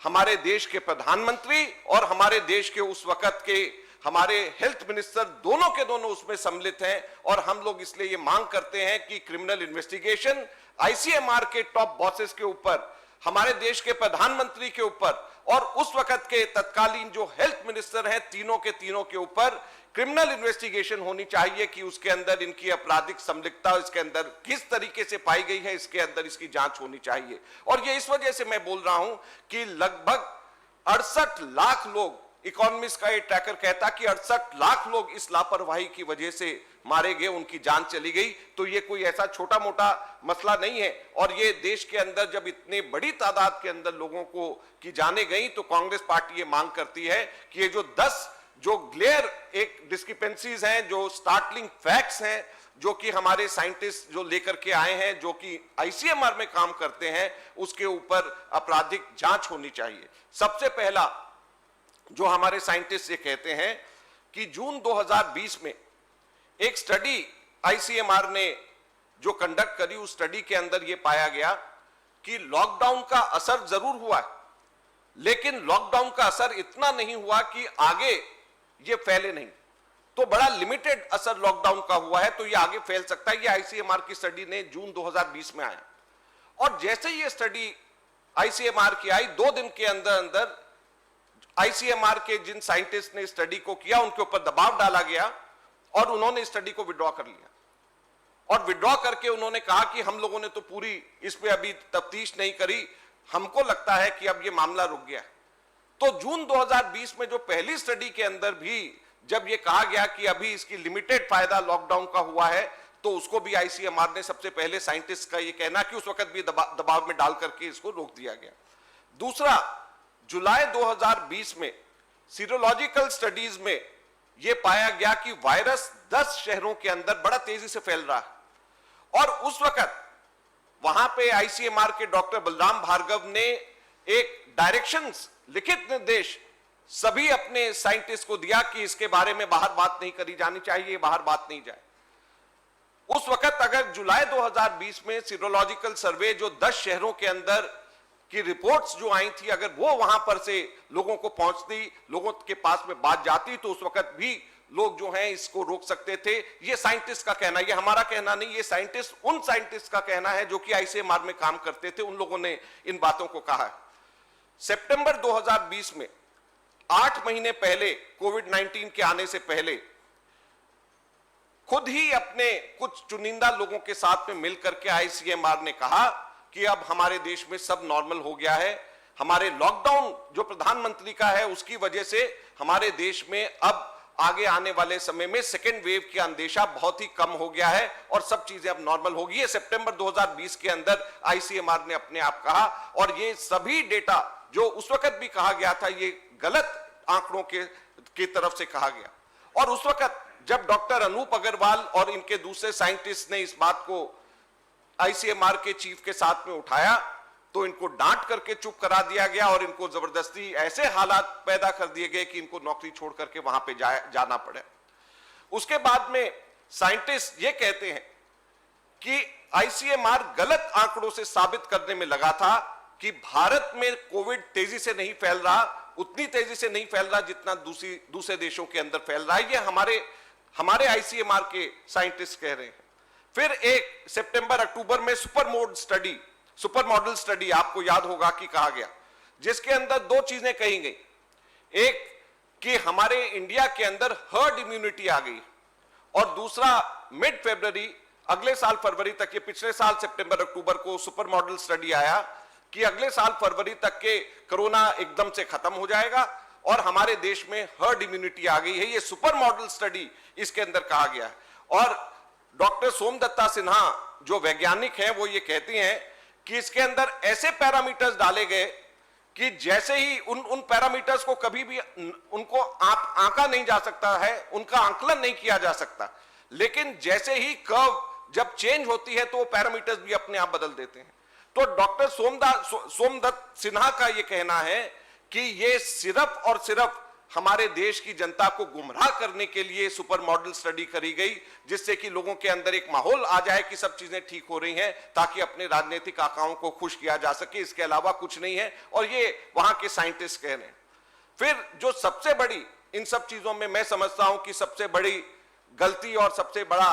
हमारे देश के प्रधानमंत्री और हमारे देश के उस वक्त के हमारे हेल्थ मिनिस्टर दोनों के दोनों उसमें सम्मिलित हैं। और हम लोग इसलिए ये मांग करते हैं कि क्रिमिनल इन्वेस्टिगेशन आईसीएमआर के टॉप बॉसेस के ऊपर, हमारे देश के प्रधानमंत्री के ऊपर और उस वक्त के तत्कालीन जो हेल्थ मिनिस्टर हैं तीनों के ऊपर क्रिमिनल इन्वेस्टिगेशन होनी चाहिए कि उसके अंदर इनकी आपराधिक संलिप्तता इसके अंदर किस तरीके से पाई गई है, इसके अंदर इसकी जांच होनी चाहिए। और ये इस वजह से मैं बोल रहा हूं कि लगभग 68 लाख लोग, इकोनॉमिस्ट का एक ट्रैकर कहता कि 68 लाख लोग इस लापरवाही की वजह से मारे गए, उनकी जान चली गई। तो ये कोई ऐसा छोटा मोटा मसला नहीं है। और ये देश के अंदर जब इतने बड़ी तादाद के अंदर लोगों को की जाने गई तो कांग्रेस पार्टी ये मांग करती है कि ये जो 10 जो ग्लेयर एक डिस्क्रिपेंसीज हैं, जो स्टार्टलिंग फैक्ट्स हैं, जो कि हमारे साइंटिस्ट जो लेकर के आए हैं, जो कि आईसीएमआर में काम करते हैं, उसके ऊपर आपराधिक जांच होनी चाहिए। सबसे पहला जो हमारे साइंटिस्ट ये कहते हैं कि जून 2020 में एक स्टडी आईसीएमआर ने जो कंडक्ट करी, उस स्टडी के अंदर ये पाया गया कि लॉकडाउन का असर जरूर हुआ है, लेकिन लॉकडाउन का असर इतना नहीं हुआ कि आगे ये फैले नहीं। तो बड़ा लिमिटेड असर लॉकडाउन का हुआ है, तो ये आगे फैल सकता है। ये आईसीएमआर की स्टडी ने जून 2020 में आया। और जैसे ये स्टडी आईसीएमआर की आई, 2 दिन के अंदर अंदर आईसीएमआर के जिन साइंटिस्ट ने स्टडी को किया उनके ऊपर दबाव डाला गया और उन्होंने स्टडी को विड्रॉ कर लिया। और विड्रॉ करके उन्होंने कहा कि हम लोगों ने तो पूरी इस पे अभी तफ्तीश नहीं करी, हमको लगता है कि अब ये मामला रुक गया। तो जून 2020 में जो पहली स्टडी के अंदर भी जब ये कहा गया कि अभी इसकी लिमिटेड फायदा लॉकडाउन का हुआ है, तो उसको भी आईसीएमआर ने सबसे पहले साइंटिस्ट का ये कहना कि उस वक्त भी दबाव में डाल करके इसको रोक दिया गया। दूसरा, जुलाई 2020 में सीरोलॉजिकल स्टडीज में यह पाया गया कि वायरस 10 शहरों के अंदर बड़ा तेजी से फैल रहा है। और उस वक्त वहां पे आईसीएमआर के डॉक्टर बलराम भार्गव ने एक डायरेक्शंस, लिखित निर्देश सभी अपने साइंटिस्ट को दिया कि इसके बारे में बाहर बात नहीं करी जानी चाहिए, बाहर बात नहीं जाए। उस वक्त अगर जुलाई 2020 में सीरोलॉजिकल सर्वे जो 10 शहरों के अंदर की रिपोर्ट्स जो आई थी, अगर वो वहां पर से लोगों को पहुंचती, लोगों के पास में बात जाती, तो उस वक्त भी लोग जो हैं इसको रोक सकते थे। ये साइंटिस्ट का कहना, ये हमारा कहना नहीं, ये साइंटिस्ट उन साइंटिस्ट का कहना है जो कि आईसीएमआर में काम करते थे, उन लोगों ने इन बातों को कहा है। सितंबर 2020 में 8 महीने पहले, कोविड-19 के आने से पहले, खुद ही अपने कुछ चुनिंदा लोगों के साथ में मिलकर के आईसीएमआर ने कहा कि अब हमारे देश में सब नॉर्मल हो गया है। हमारे लॉकडाउन जो प्रधानमंत्री का है उसकी वजह से हमारे देश में अब आगे आने वाले समय में सेकेंड वेव की अंदेशा बहुत ही कम हो गया है और सब चीजें अब नॉर्मल होगी। ये सितंबर 2020 के अंदर आईसीएमआर ने अपने आप कहा। और ये सभी डेटा जो उस वक्त भी कहा गया था, ये गलत आंकड़ों की तरफ से कहा गया। और उस वक्त जब डॉक्टर अनूप अग्रवाल और इनके दूसरे साइंटिस्ट ने इस बात को आईसीएमआर के चीफ के साथ में उठाया, तो इनको डांट करके चुप करा दिया गया और इनको जबरदस्ती ऐसे हालात पैदा कर दिए गए कि इनको नौकरी छोड़ करके वहां पे जाना पड़े। उसके बाद में साइंटिस्ट ये कहते हैं कि आईसीएमआर गलत आंकड़ों से साबित करने में लगा था कि भारत में कोविड तेजी से नहीं फैल रहा, उतनी तेजी से नहीं फैल रहा जितना दूसरे देशों के अंदर फैल रहा है। ये हमारे आईसीएमआर के साइंटिस्ट कह रहे हैं। फिर एक सितंबर-अक्टूबर में सुपर मॉडल स्टडी आपको याद होगा कि कहा गया, जिसके अंदर 2 चीजें कही गई। एक कि हमारे इंडिया के अंदर हर्ड इम्यूनिटी आ गई, और दूसरा मिड फरवरी, अगले साल फरवरी तक, ये पिछले साल सितंबर-अक्टूबर को सुपर मॉडल स्टडी आया कि अगले साल फरवरी तक के कोरोना एकदम से खत्म हो जाएगा और हमारे देश में हर्ड इम्यूनिटी आ गई है। ये सुपर मॉडल स्टडी इसके अंदर कहा गया है। और डॉक्टर सोमदत्ता सिन्हा जो वैज्ञानिक हैं, वो ये कहती हैं कि इसके अंदर ऐसे पैरामीटर्स डाले गए कि जैसे ही उन पैरामीटर्स को कभी भी उनको आंका नहीं जा सकता है, उनका आंकलन नहीं किया जा सकता, लेकिन जैसे ही कर्व जब चेंज होती है तो वो पैरामीटर्स भी अपने आप बदल देते हैं। तो डॉक्टर सोमदत्त सिन्हा का ये कहना है कि ये सिर्फ और सिर्फ हमारे देश की जनता को गुमराह करने के लिए सुपर मॉडल स्टडी करी गई, जिससे कि लोगों के अंदर एक माहौल आ जाए कि सब चीजें ठीक हो रही हैं, ताकि अपने राजनीतिक आकाओं को खुश किया जा सके। इसके अलावा कुछ नहीं है, और ये वहां के साइंटिस्ट कह रहे हैं। फिर जो सबसे बड़ी इन सब चीजों में मैं समझता हूं कि सबसे बड़ी गलती और सबसे बड़ा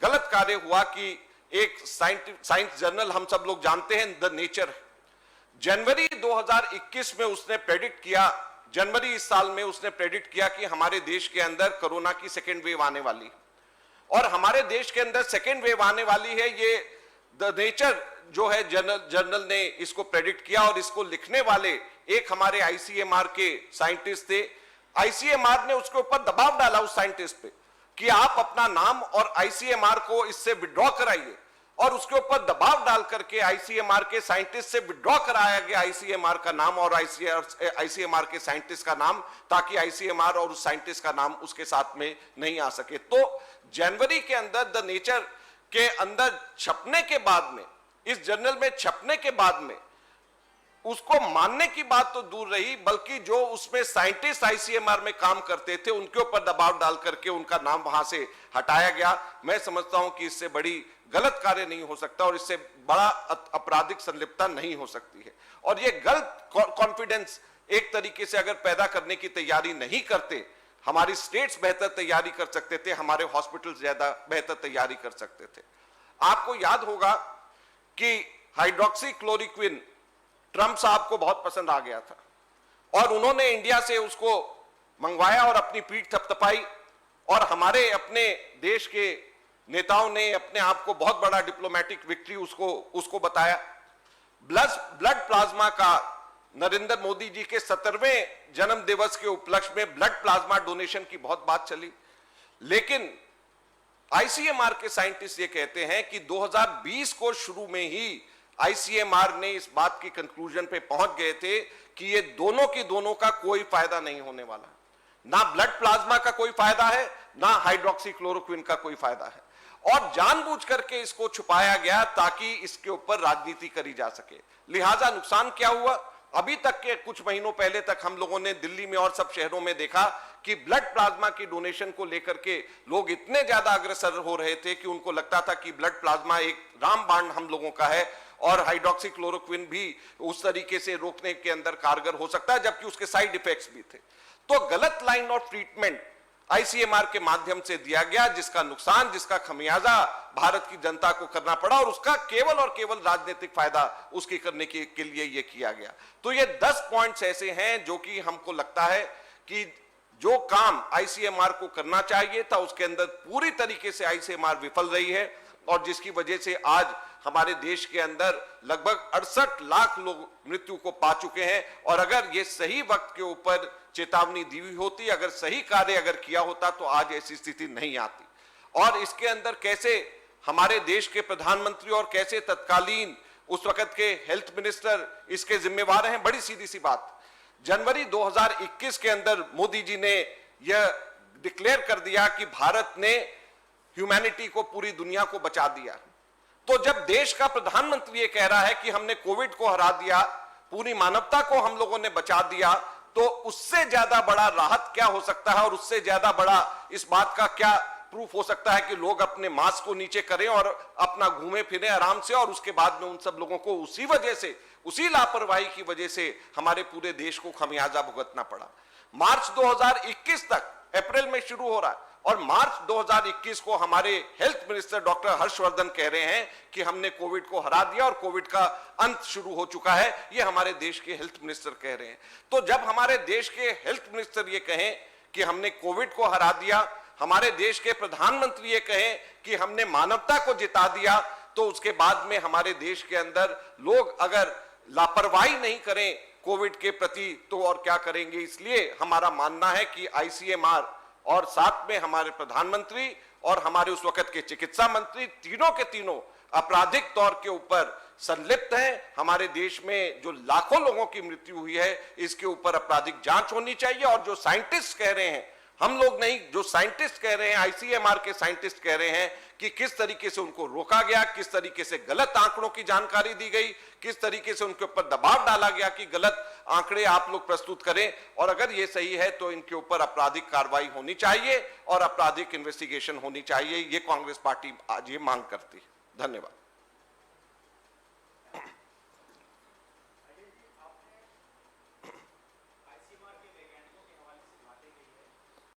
गलत कार्य हुआ कि एक साइंस जर्नल, हम सब लोग जानते हैं, द नेचर, जनवरी 2021 में उसने प्रेडिक्ट किया, जनवरी इस साल में उसने प्रेडिक्ट किया कि हमारे देश के अंदर कोरोना की सेकेंड वेव आने वाली, और हमारे देश के अंदर सेकेंड वेव आने वाली है। ये द नेचर जो है जर्नल ने इसको प्रेडिक्ट किया, और इसको लिखने वाले एक हमारे आईसीएमआर के साइंटिस्ट थे। आईसीएमआर ने उसके ऊपर दबाव डाला उस साइंटिस्ट पे कि आप अपना नाम और आईसीएमआर को इससे विड्रॉ कराइए, और उसके ऊपर दबाव डाल करके आईसीएमआर के साइंटिस्ट से विड्रॉ कराया गया आईसीएमआर का नाम और आईसीएमआर के साइंटिस्ट का नाम, ताकि आईसीएमआर और उस साइंटिस्ट का नाम उसके साथ में नहीं आ सके। तो जनवरी के अंदर द नेचर के अंदर छपने के बाद में, इस जर्नल में छपने के बाद में, उसको मानने की बात तो दूर रही, बल्कि जो उसमें साइंटिस्ट आईसीएमआर में काम करते थे उनके ऊपर दबाव डाल करके उनका नाम वहां से हटाया गया। मैं समझता हूं कि इससे बड़ी गलत कार्य नहीं हो सकता, और इससे बड़ा आपराधिक संलिप्तता नहीं हो सकती है। और ये गलत कॉन्फिडेंस एक तरीके से अगर पैदा करने की तैयारी नहीं करते, हमारी स्टेट्स बेहतर तैयारी कर सकते थे, हमारे हॉस्पिटल ज्यादा बेहतर तैयारी कर सकते थे। आपको याद होगा कि हाइड्रोक्सीक्लोरोक्विन ट्रंप साहब को बहुत पसंद आ गया था, और उन्होंने इंडिया से उसको मंगवाया और अपनी पीठ थपथपाई, और हमारे अपने देश के नेताओं ने अपने आप को बहुत बड़ा डिप्लोमेटिक विक्ट्री उसको बताया। ब्लड प्लाज्मा का नरेंद्र मोदी जी के 70वें जन्म दिवस के उपलक्ष्य में ब्लड प्लाज्मा डोनेशन की बहुत बात चली, लेकिन आईसीएमआर के साइंटिस्ट ये कहते हैं कि 2020 को शुरू में ही आईसीएमआर ने इस बात की कंक्लूजन पे पहुंच गए थे कि ये दोनों की दोनों का कोई फायदा नहीं होने वाला, ना ब्लड प्लाज्मा का कोई फायदा है, ना हाइड्रोक्सीक्लोरोक्विन का कोई फायदा है, और जानबूझ करके इसको छुपाया गया ताकि इसके ऊपर राजनीति करी जा सके। लिहाजा नुकसान क्या हुआ, अभी तक के कुछ महीनों पहले तक हम लोगों ने दिल्ली में और सब शहरों में देखा कि ब्लड प्लाज्मा की डोनेशन को लेकर के लोग इतने ज्यादा अग्रसर हो रहे थे कि उनको लगता था कि ब्लड प्लाज्मा एक रामबाण हम लोगों का है, और हाइड्रोक्सीक्लोरोक्विन भी उस तरीके से रोकने के अंदर कारगर हो सकता है, जबकि उसके साइड इफेक्ट्स भी थे। तो गलत लाइन ऑफ ट्रीटमेंट आईसीएमआर के माध्यम से दिया गया, जिसका नुकसान, जिसका खमियाजा भारत की जनता को करना पड़ा, और उसका केवल और केवल राजनीतिक फायदा उसकी करने के लिए यह किया गया। तो ये 10 पॉइंट्स ऐसे हैं जो कि हमको लगता है कि जो काम आईसीएमआर को करना चाहिए था उसके अंदर पूरी तरीके से आईसीएमआर विफल रही है, और जिसकी वजह से आज हमारे देश के अंदर लगभग 68 लाख लोग मृत्यु को पा चुके हैं। और अगर ये सही वक्त के ऊपर चेतावनी दी हुई होती, अगर सही कार्य अगर किया होता, तो आज ऐसी स्थिति नहीं आती। और इसके अंदर कैसे हमारे देश के प्रधानमंत्री और कैसे तत्कालीन उस वक्त के हेल्थ मिनिस्टर इसके जिम्मेवार हैं, बड़ी सीधी सी बात, जनवरी 2021 के अंदर मोदी जी ने यह डिक्लेयर कर दिया कि भारत ने ह्यूमैनिटी को, पूरी दुनिया को बचा दिया। तो जब देश का प्रधानमंत्री ये कह रहा है कि हमने कोविड को हरा दिया, पूरी मानवता को हम लोगों ने बचा दिया, तो उससे ज्यादा बड़ा राहत क्या हो सकता है, और उससे ज्यादा बड़ा इस बात का क्या प्रूफ हो सकता है कि लोग अपने मास्क को नीचे करें और अपना घूमे फिरें आराम से, और उसके बाद में उन सब लोगों को उसी वजह से, उसी लापरवाही की वजह से हमारे पूरे देश को खमियाजा भुगतना पड़ा। मार्च 2021 तक, अप्रैल में शुरू हो रहा है, और मार्च 2021 को हमारे हेल्थ मिनिस्टर डॉक्टर हर्षवर्धन कह रहे हैं कि हमने कोविड को हरा दिया और कोविड का अंत शुरू हो चुका है। ये हमारे देश के हेल्थ मिनिस्टर कह रहे हैं। तो जब हमारे देश के हेल्थ मिनिस्टर ये कहें कि हमने कोविड को हरा दिया, हमारे देश के प्रधानमंत्री ये कहें कि हमने मानवता को जिता दिया, तो उसके बाद में हमारे देश के अंदर लोग अगर लापरवाही नहीं करें कोविड के प्रति, तो और क्या करेंगे। इसलिए हमारा मानना है कि आईसीएमआर और साथ में हमारे प्रधानमंत्री और हमारे उस वक्त के चिकित्सा मंत्री, तीनों के तीनों आपराधिक तौर के ऊपर संलिप्त हैं। हमारे देश में जो लाखों लोगों की मृत्यु हुई है, इसके ऊपर आपराधिक जांच होनी चाहिए। और जो साइंटिस्ट कह रहे हैं, हम लोग नहीं, जो साइंटिस्ट कह रहे हैं, आईसीएमआर के साइंटिस्ट कह रहे हैं कि किस तरीके से उनको रोका गया, किस तरीके से गलत आंकड़ों की जानकारी दी गई, किस तरीके से उनके ऊपर दबाव डाला गया कि गलत आंकड़े आप लोग प्रस्तुत करें, और अगर ये सही है तो इनके ऊपर आपराधिक कार्रवाई होनी चाहिए और आपराधिक इन्वेस्टिगेशन होनी चाहिए। ये कांग्रेस पार्टी आज ये मांग करती है। धन्यवाद।